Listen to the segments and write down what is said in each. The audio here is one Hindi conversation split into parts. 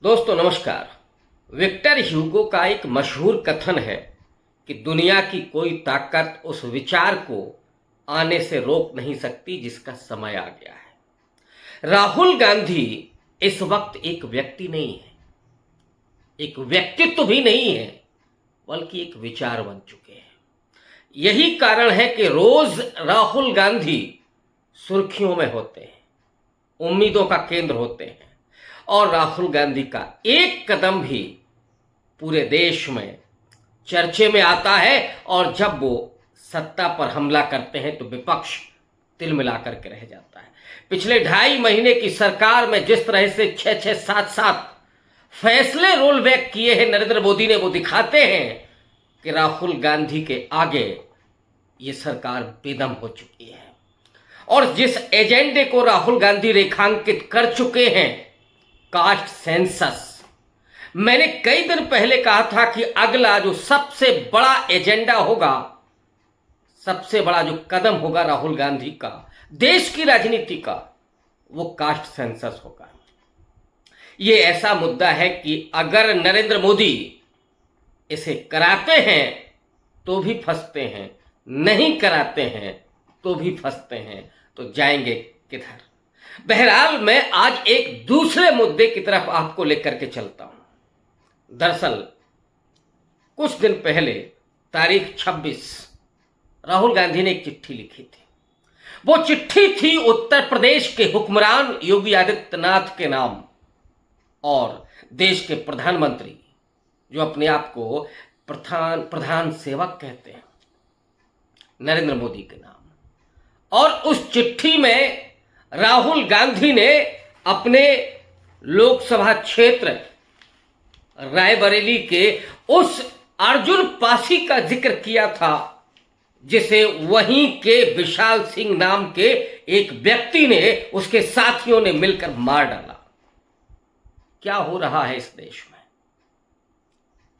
दोस्तों नमस्कार। विक्टर ह्यूगो का एक मशहूर कथन है कि दुनिया की कोई ताकत उस विचार को आने से रोक नहीं सकती जिसका समय आ गया है। राहुल गांधी इस वक्त एक व्यक्ति नहीं है, एक व्यक्तित्व भी नहीं है, बल्कि एक विचार बन चुके हैं। यही कारण है कि रोज राहुल गांधी सुर्खियों में होते हैं, उम्मीदों का केंद्र होते हैं और राहुल गांधी का एक कदम भी पूरे देश में चर्चे में आता है। और जब वो सत्ता पर हमला करते हैं तो विपक्ष तिलमिला करके रह जाता है। पिछले 2.5 महीने की सरकार में जिस तरह से 6-6, 7-7 फैसले रोल बैक किए हैं नरेंद्र मोदी ने, वो दिखाते हैं कि राहुल गांधी के आगे ये सरकार बेदम हो चुकी है। और जिस एजेंडे को राहुल गांधी रेखांकित कर चुके हैं, कास्ट सेंसस, मैंने कई दिन पहले कहा था कि अगला जो सबसे बड़ा एजेंडा होगा, सबसे बड़ा जो कदम होगा राहुल गांधी का देश की राजनीति का, वो कास्ट सेंसस होगा। ये ऐसा मुद्दा है कि अगर नरेंद्र मोदी इसे कराते हैं तो भी फंसते हैं, नहीं कराते हैं तो भी फंसते हैं, तो जाएंगे किधर। बहरहाल मैं आज एक दूसरे मुद्दे की तरफ आपको लेकर के चलता हूं। दरअसल कुछ दिन पहले तारीख 26 राहुल गांधी ने एक चिट्ठी लिखी थी। वो चिट्ठी थी उत्तर प्रदेश के हुक्मरान योगी आदित्यनाथ के नाम और देश के प्रधानमंत्री, जो अपने आप को प्रधान सेवक कहते हैं, नरेंद्र मोदी के नाम। और उस चिट्ठी में राहुल गांधी ने अपने लोकसभा क्षेत्र रायबरेली के उस अर्जुन पासी का जिक्र किया था, जिसे वहीं के विशाल सिंह नाम के एक व्यक्ति ने, उसके साथियों ने मिलकर मार डाला। क्या हो रहा है इस देश में?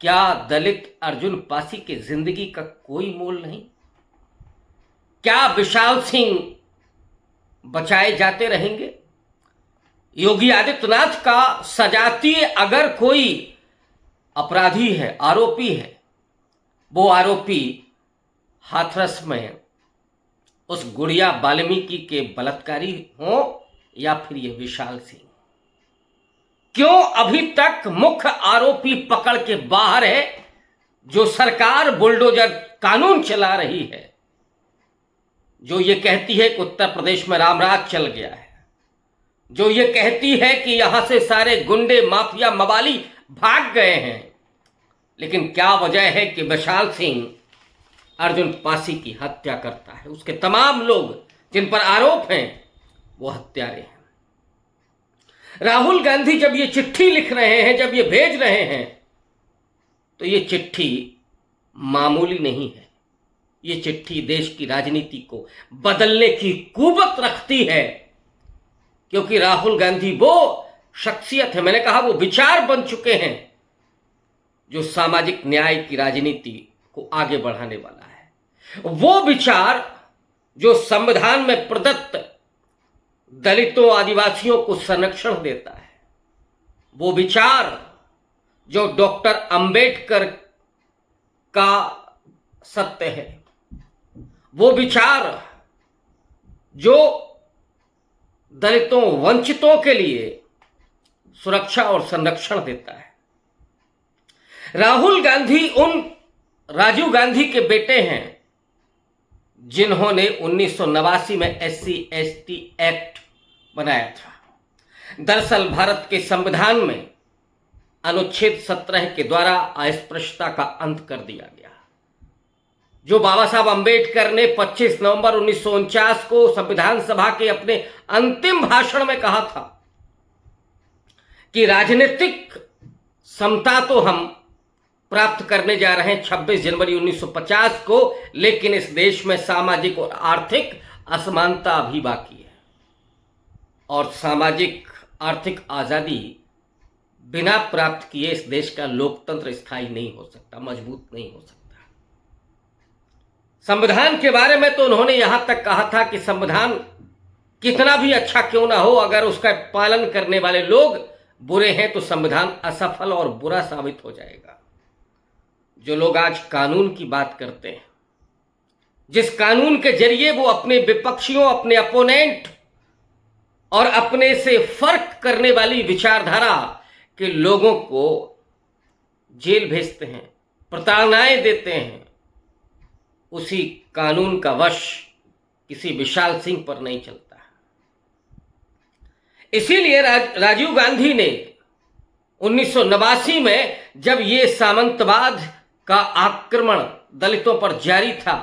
क्या दलित अर्जुन पासी की जिंदगी का कोई मोल नहीं? क्या विशाल सिंह बचाए जाते रहेंगे? योगी आदित्यनाथ का सजातीय अगर कोई अपराधी है, आरोपी है, वो आरोपी हाथरस में उस गुड़िया वाल्मीकि के बलात्कारी हो या फिर ये विशाल सिंह, क्यों अभी तक मुख्य आरोपी पकड़ के बाहर है? जो सरकार बुलडोजर कानून चला रही है, जो ये कहती है कि उत्तर प्रदेश में रामराज चल गया है, जो ये कहती है कि यहां से सारे गुंडे माफिया मवाली भाग गए हैं, लेकिन क्या वजह है कि विशाल सिंह अर्जुन पासी की हत्या करता है? उसके तमाम लोग जिन पर आरोप हैं वो हत्यारे हैं। राहुल गांधी जब ये चिट्ठी लिख रहे हैं, जब ये भेज रहे हैं, तो ये चिट्ठी मामूली नहीं है। ये चिट्ठी देश की राजनीति को बदलने की कुवत रखती है, क्योंकि राहुल गांधी वो शख्सियत है, मैंने कहा वो विचार बन चुके हैं, जो सामाजिक न्याय की राजनीति को आगे बढ़ाने वाला है। वो विचार जो संविधान में प्रदत्त दलितों आदिवासियों को संरक्षण देता है, वो विचार जो डॉक्टर अंबेडकर का सत्य है, वो विचार जो दलितों वंचितों के लिए सुरक्षा और संरक्षण देता है। राहुल गांधी उन राजीव गांधी के बेटे हैं जिन्होंने 1989 में SC/ST एक्ट बनाया था। दरअसल भारत के संविधान में अनुच्छेद 17 के द्वारा अस्पृश्यता का अंत कर दिया गया। जो बाबा साहब अंबेडकर ने 25 नवंबर 1949 को संविधान सभा के अपने अंतिम भाषण में कहा था कि राजनीतिक समता तो हम प्राप्त करने जा रहे हैं 26 जनवरी 1950 को, लेकिन इस देश में सामाजिक और आर्थिक असमानता अभी बाकी है, और सामाजिक आर्थिक आजादी बिना प्राप्त किए इस देश का लोकतंत्र स्थायी नहीं हो सकता, मजबूत नहीं हो सकता। संविधान के बारे में तो उन्होंने यहां तक कहा था कि संविधान कितना भी अच्छा क्यों ना हो, अगर उसका पालन करने वाले लोग बुरे हैं तो संविधान असफल और बुरा साबित हो जाएगा। जो लोग आज कानून की बात करते हैं, जिस कानून के जरिए वो अपने विपक्षियों, अपने अपोनेंट और अपने से फर्क करने वाली विचारधारा के लोगों को जेल भेजते हैं, प्रताड़नाएं देते हैं, उसी कानून का वश किसी विशाल सिंह पर नहीं चलता। इसीलिए राजीव गांधी ने 1989 में जब ये सामंतवाद का आक्रमण दलितों पर जारी था,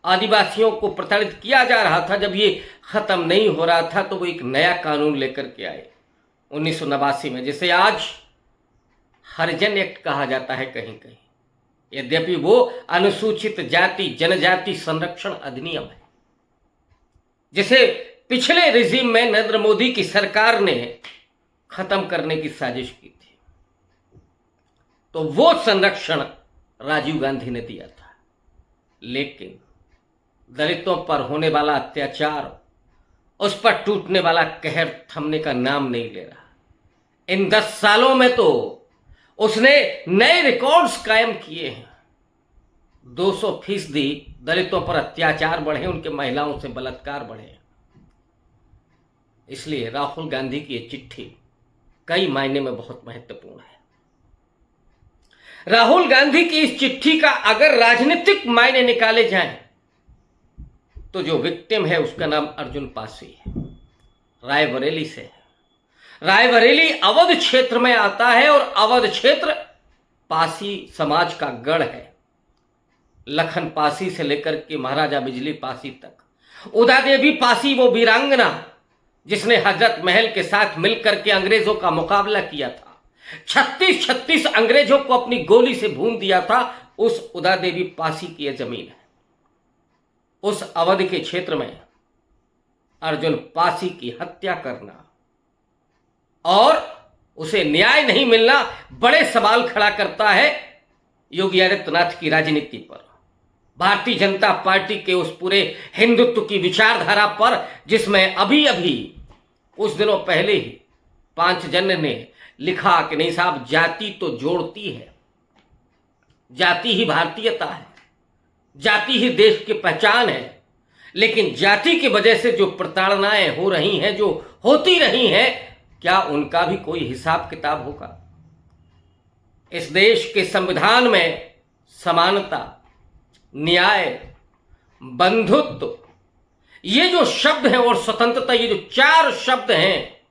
आदिवासियों को प्रताड़ित किया जा रहा था, जब ये खत्म नहीं हो रहा था, तो वो एक नया कानून लेकर के आए 1989 में, जिसे आज हरिजन एक्ट कहा जाता है कहीं कहीं। यद्यपि वो अनुसूचित जाति जनजाति संरक्षण अधिनियम है, जिसे पिछले रिजीम में नरेंद्र मोदी की सरकार ने खत्म करने की साजिश की थी। तो वो संरक्षण राजीव गांधी ने दिया था, लेकिन दलितों पर होने वाला अत्याचार, उस पर टूटने वाला कहर थमने का नाम नहीं ले रहा। इन 10 सालों में तो उसने नए रिकॉर्ड्स कायम किए हैं। 200% दलितों पर अत्याचार बढ़े, उनके महिलाओं से बलात्कार बढ़े। इसलिए राहुल गांधी की ये चिट्ठी कई मायने में बहुत महत्वपूर्ण है। राहुल गांधी की इस चिट्ठी का अगर राजनीतिक मायने निकाले जाएं, तो जो विक्टिम है उसका नाम अर्जुन पासी है, रायबरेली से है। रायबरेली अवध क्षेत्र में आता है और अवध क्षेत्र पासी समाज का गढ़ है। लखन पासी से लेकर के महाराजा बिजली पासी तक। उदा देवी पासी वो वीरांगना जिसने हजरत महल के साथ मिलकर के अंग्रेजों का मुकाबला किया था, 36 अंग्रेजों को अपनी गोली से भून दिया था, उस उदा देवी पासी की यह जमीन है। उस अवध के क्षेत्र में अर्जुन पासी की हत्या करना और उसे न्याय नहीं मिलना बड़े सवाल खड़ा करता है योगी आदित्यनाथ की राजनीति पर, भारतीय जनता पार्टी के उस पूरे हिंदुत्व की विचारधारा पर, जिसमें अभी अभी कुछ दिनों पहले ही 5 जन ने लिखा कि नहीं साहब, जाति तो जोड़ती है, जाति ही भारतीयता है, जाति ही देश की पहचान है, लेकिन जाति की वजह से जो प्रताड़नाएं हो रही हैं, जो होती रही हैं, क्या उनका भी कोई हिसाब किताब होगा? इस देश के संविधान में समानता, न्याय, बंधुत्व, ये जो शब्द हैं, और स्वतंत्रता, ये जो 4 शब्द हैं,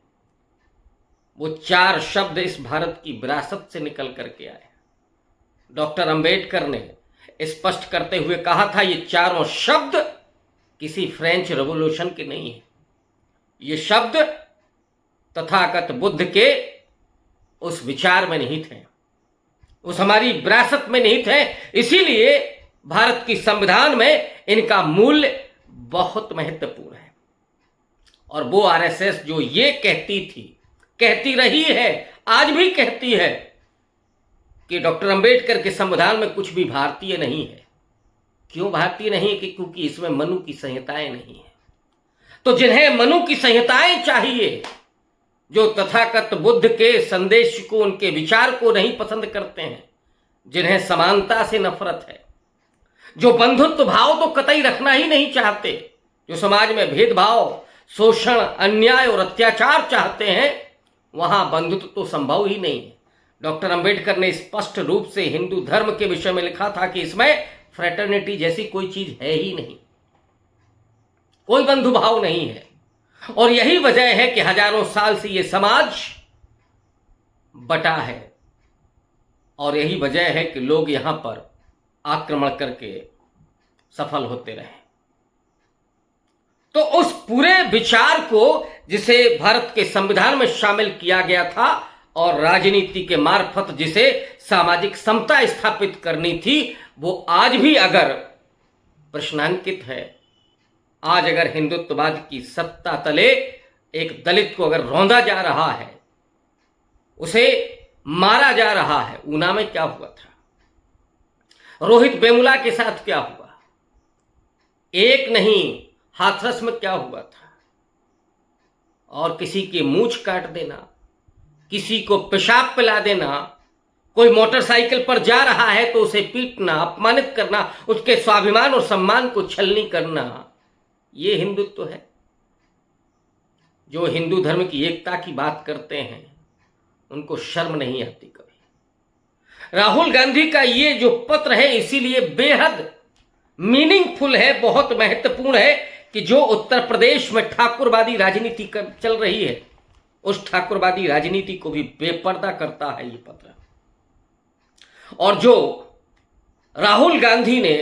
वो 4 शब्द इस भारत की विरासत से निकल करके आए। डॉक्टर अंबेडकर ने स्पष्ट करते हुए कहा था, ये चारों शब्द किसी फ्रेंच रेवोल्यूशन के नहीं है। ये शब्द तथागत बुद्ध के उस विचार में निहित हैं, उस हमारी विरासत में निहित हैं। इसीलिए भारत की संविधान में इनका मूल्य बहुत महत्वपूर्ण है। और वो आरएसएस जो ये कहती रही है, आज भी कहती है कि डॉक्टर अंबेडकर के संविधान में कुछ भी भारतीय नहीं है। क्यों भारतीय नहीं? कि क्योंकि इसमें मनु की संहिताएं नहीं है। तो जिन्हें मनु की संहिताएं चाहिए, जो तथागत बुद्ध के संदेश को, उनके विचार को नहीं पसंद करते हैं, जिन्हें समानता से नफरत है, जो बंधुत्व भाव तो कतई रखना ही नहीं चाहते, जो समाज में भेदभाव, शोषण, अन्याय और अत्याचार चाहते हैं, वहां बंधुत्व तो संभव ही नहीं है। डॉक्टर अंबेडकर ने स्पष्ट रूप से हिंदू धर्म के विषय में लिखा था कि इसमें फ्रेटर्निटी जैसी कोई चीज है ही नहीं, कोई बंधुभाव नहीं है। और यही वजह है कि हजारों साल से यह समाज बटा है, और यही वजह है कि लोग यहां पर आक्रमण करके सफल होते रहे। तो उस पूरे विचार को, जिसे भारत के संविधान में शामिल किया गया था और राजनीति के मार्फत जिसे सामाजिक समता स्थापित करनी थी, वो आज भी अगर प्रश्नांकित है। आज अगर हिंदुत्ववाद की सत्ता तले एक दलित को अगर रौंदा जा रहा है, उसे मारा जा रहा है। ऊना में क्या हुआ था, रोहित वेमुला के साथ क्या हुआ, एक नहीं हाथरस में क्या हुआ था, और किसी की मूंछ काट देना, किसी को पेशाब पिला देना, कोई मोटरसाइकिल पर जा रहा है तो उसे पीटना, अपमानित करना, उसके स्वाभिमान और सम्मान को छलनी करना, ये हिंदुत्व है? जो हिंदू धर्म की एकता की बात करते हैं उनको शर्म नहीं आती कभी? राहुल गांधी का ये जो पत्र है इसीलिए बेहद मीनिंगफुल है, बहुत महत्वपूर्ण है कि जो उत्तर प्रदेश में ठाकुरवादी राजनीति चल रही है उस ठाकुरवादी राजनीति को भी बेपर्दा करता है ये पत्र। और जो राहुल गांधी ने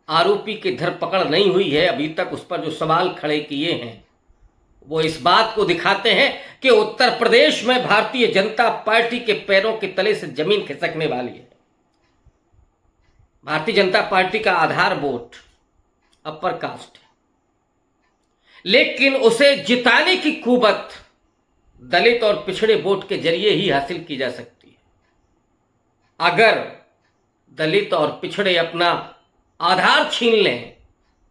आरोपी की धरपकड़ नहीं हुई है अभी तक, उस पर जो सवाल खड़े किए हैं वो इस बात को दिखाते हैं कि उत्तर प्रदेश में भारतीय जनता पार्टी के पैरों के तले से जमीन खिसकने वाली है। भारतीय जनता पार्टी का आधार वोट अपर कास्ट है, लेकिन उसे जिताने की कुवत दलित और पिछड़े वोट के जरिए ही हासिल की जा सकती है। अगर दलित और पिछड़े अपना आधार छीन लें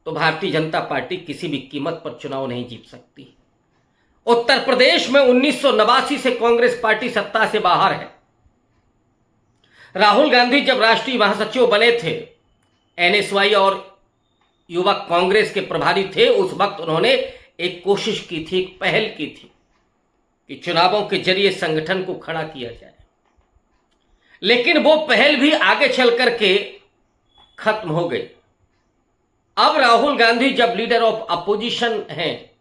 तो भारतीय जनता पार्टी किसी भी कीमत पर चुनाव नहीं जीत सकती। उत्तर प्रदेश में 1989 से कांग्रेस पार्टी सत्ता से बाहर है। राहुल गांधी जब राष्ट्रीय महासचिव बने थे, एनएसवाई और युवक कांग्रेस के प्रभारी थे, उस वक्त उन्होंने एक कोशिश की थी, एक पहल की थी कि चुनावों के जरिए संगठन को खड़ा किया जाए, लेकिन वो पहल भी आगे चल करके खत्म हो गई। अब राहुल गांधी जब लीडर ऑफ अपोजिशन हैं,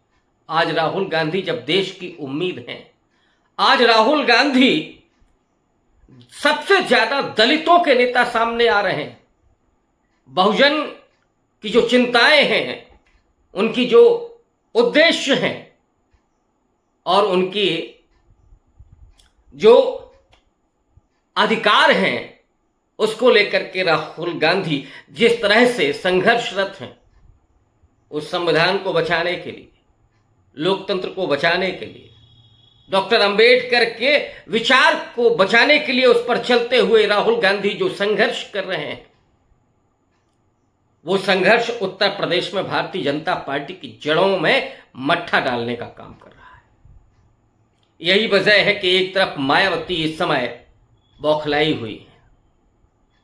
आज राहुल गांधी जब देश की उम्मीद हैं, आज राहुल गांधी सबसे ज्यादा दलितों के नेता सामने आ रहे हैं, बहुजन की जो चिंताएं हैं, उनकी जो उद्देश्य हैं और उनकी जो अधिकार हैं, उसको लेकर के राहुल गांधी जिस तरह से संघर्षरत हैं, उस संविधान को बचाने के लिए, लोकतंत्र को बचाने के लिए, डॉक्टर अंबेडकर के विचार को बचाने के लिए उस पर चलते हुए राहुल गांधी जो संघर्ष कर रहे हैं, वो संघर्ष उत्तर प्रदेश में भारतीय जनता पार्टी की जड़ों में मट्ठा डालने का काम कर रहा है। यही वजह है कि एक तरफ मायावती इस समय बौखलाई हुई है,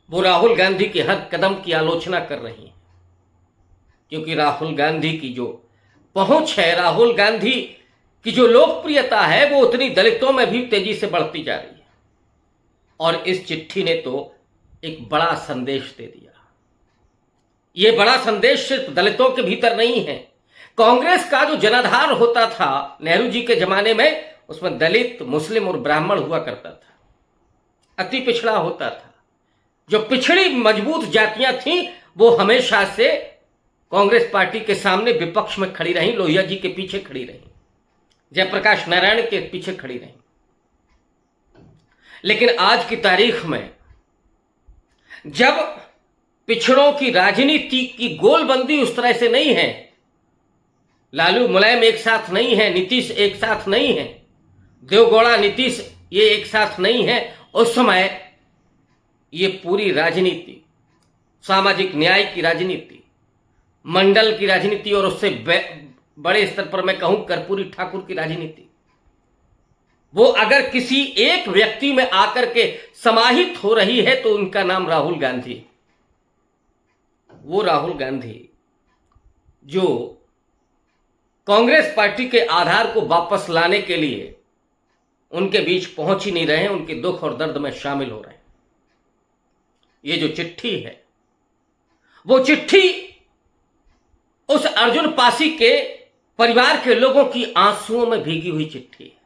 वो राहुल गांधी के हर कदम की आलोचना कर रही है, क्योंकि राहुल गांधी की जो पहुंच है, राहुल गांधी की जो लोकप्रियता है, वो उतनी दलितों में भी तेजी से बढ़ती जा रही है। और इस चिट्ठी ने तो एक बड़ा संदेश दे दिया। ये बड़ा संदेश सिर्फ दलितों के भीतर नहीं है। कांग्रेस का जो जनाधार होता था नेहरू जी के जमाने में, उसमें दलित, मुस्लिम और ब्राह्मण हुआ करता था, अति पिछड़ा होता था। जो पिछड़ी मजबूत जातियां थीं वो हमेशा से कांग्रेस पार्टी के सामने विपक्ष में खड़ी रहीं, लोहिया जी के पीछे खड़ी रहीं, जयप्रकाश नारायण के पीछे खड़ी रहीं। लेकिन आज की तारीख में जब पिछड़ों की राजनीति की गोलबंदी उस तरह से नहीं है, लालू मुलायम एक साथ नहीं है, नीतीश एक साथ नहीं है, देवगौड़ा नीतीश ये एक साथ नहीं है, उस समय ये पूरी राजनीति, सामाजिक न्याय की राजनीति, मंडल की राजनीति और उससे बड़े स्तर पर मैं कहूं कर्पूरी ठाकुर की राजनीति, वो अगर किसी एक व्यक्ति में आकर के समाहित हो रही है तो उनका नाम राहुल गांधी। वो राहुल गांधी जो कांग्रेस पार्टी के आधार को वापस लाने के लिए उनके बीच पहुंच ही नहीं रहे हैं, उनके दुख और दर्द में शामिल हो रहे हैं। ये जो चिट्ठी है, वो चिट्ठी उस अर्जुन पासी के परिवार के लोगों की आंसुओं में भीगी हुई चिट्ठी है,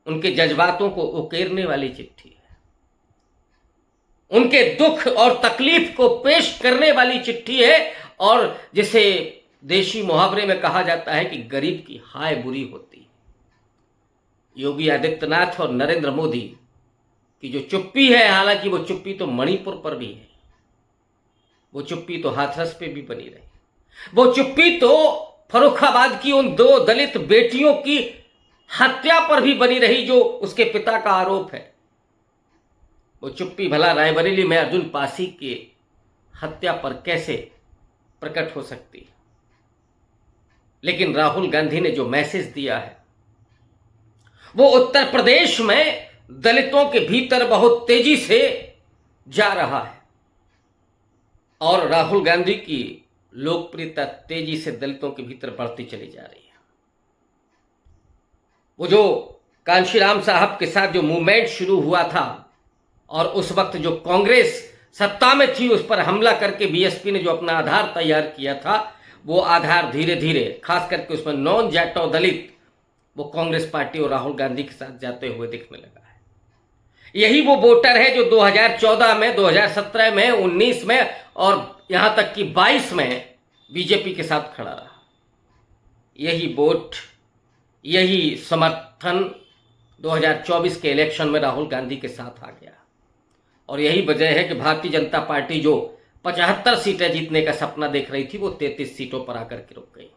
उनके जज्बातों को उकेरने वाली चिट्ठी है, उनके दुख और तकलीफ को पेश करने वाली चिट्ठी है। और जिसे देशी मुहावरे में कहा जाता है कि गरीब की हाय बुरी होती है। योगी आदित्यनाथ और नरेंद्र मोदी की जो चुप्पी है, हालांकि वो चुप्पी तो मणिपुर पर भी है, वो चुप्पी तो हाथरस पे भी बनी रही, वो चुप्पी तो फर्रुखाबाद की उन 2 दलित बेटियों की हत्या पर भी बनी रही जो उसके पिता का आरोप है। वो चुप्पी भला रायबरेली में अर्जुन पासी की हत्या पर कैसे प्रकट हो सकती है। लेकिन राहुल गांधी ने जो मैसेज दिया है वो उत्तर प्रदेश में दलितों के भीतर बहुत तेजी से जा रहा है और राहुल गांधी की लोकप्रियता तेजी से दलितों के भीतर बढ़ती चली जा रही है। वो जो कांशीराम साहब के साथ जो मूवमेंट शुरू हुआ था और उस वक्त जो कांग्रेस सत्ता में थी उस पर हमला करके बीएसपी ने जो अपना आधार तैयार किया था, वो आधार धीरे धीरे खास करके उसमें नॉन जाटो दलित वो कांग्रेस पार्टी और राहुल गांधी के साथ जाते हुए दिखने लगा है। यही वो वोटर है जो 2014 में, 2017 में, 19 में और यहां तक कि 22 में बीजेपी के साथ खड़ा रहा। यही वोट, यही समर्थन 2024 के इलेक्शन में राहुल गांधी के साथ आ गया और यही वजह है कि भारतीय जनता पार्टी जो 75 सीटें जीतने का सपना देख रही थी वो 33 सीटों पर आकर के रुक गई।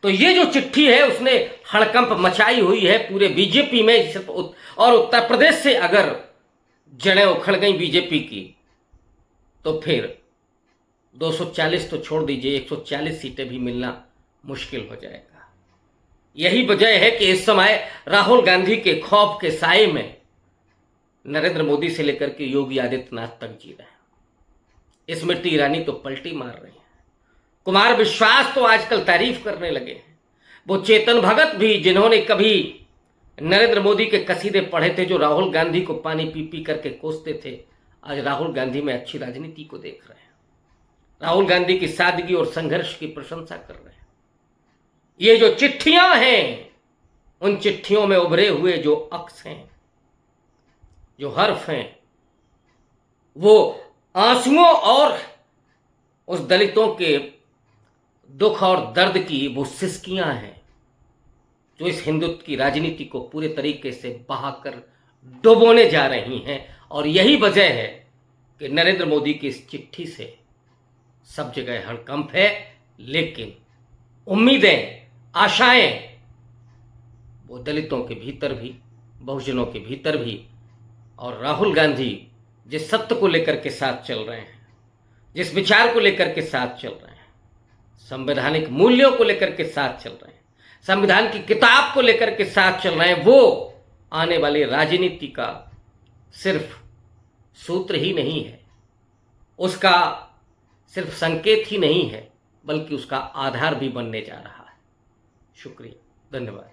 तो ये जो चिट्ठी है उसने हड़कंप मचाई हुई है पूरे बीजेपी में और उत्तर प्रदेश से अगर जड़ें उखड़ गई बीजेपी की तो फिर 240 तो छोड़ दीजिए, 140 सीटें भी मिलना मुश्किल हो जाएगा। यही वजह है कि इस समय राहुल गांधी के खौफ के साए में नरेंद्र मोदी से लेकर के योगी आदित्यनाथ तक जी रहे हैं। स्मृति ईरानी तो पलटी मार रही है, कुमार विश्वास तो आजकल तारीफ करने लगे हैं, वो चेतन भगत भी जिन्होंने कभी नरेंद्र मोदी के कसीदे पढ़े थे, जो राहुल गांधी को पानी पी पी करके कोसते थे, आज राहुल गांधी में अच्छी राजनीति को देख रहे हैं, राहुल गांधी की सादगी और संघर्ष की प्रशंसा कर रहे हैं। ये जो चिट्ठियां हैं उन चिट्ठियों में उभरे हुए जो अक्स हैं, जो हर्फ हैं, वो आंसुओं और उस दलितों के दुख और दर्द की वो सिसकियां हैं जो इस हिंदुत्व की राजनीति को पूरे तरीके से बहाकर डुबोने जा रही हैं। और यही वजह है कि नरेंद्र मोदी की इस चिट्ठी से सब जगह हड़कंप है, लेकिन उम्मीदें, आशाएं वो दलितों के भीतर भी, बहुजनों के भीतर भी, और राहुल गांधी जिस सत्य को लेकर के साथ चल रहे हैं, जिस विचार को लेकर के साथ चल रहे हैं, संवैधानिक मूल्यों को लेकर के साथ चल रहे हैं, संविधान की किताब को लेकर के साथ चल रहे हैं, वो आने वाली राजनीति का सिर्फ सूत्र ही नहीं है, उसका सिर्फ संकेत ही नहीं है, बल्कि उसका आधार भी बनने जा रहा है। शुक्रिया, धन्यवाद।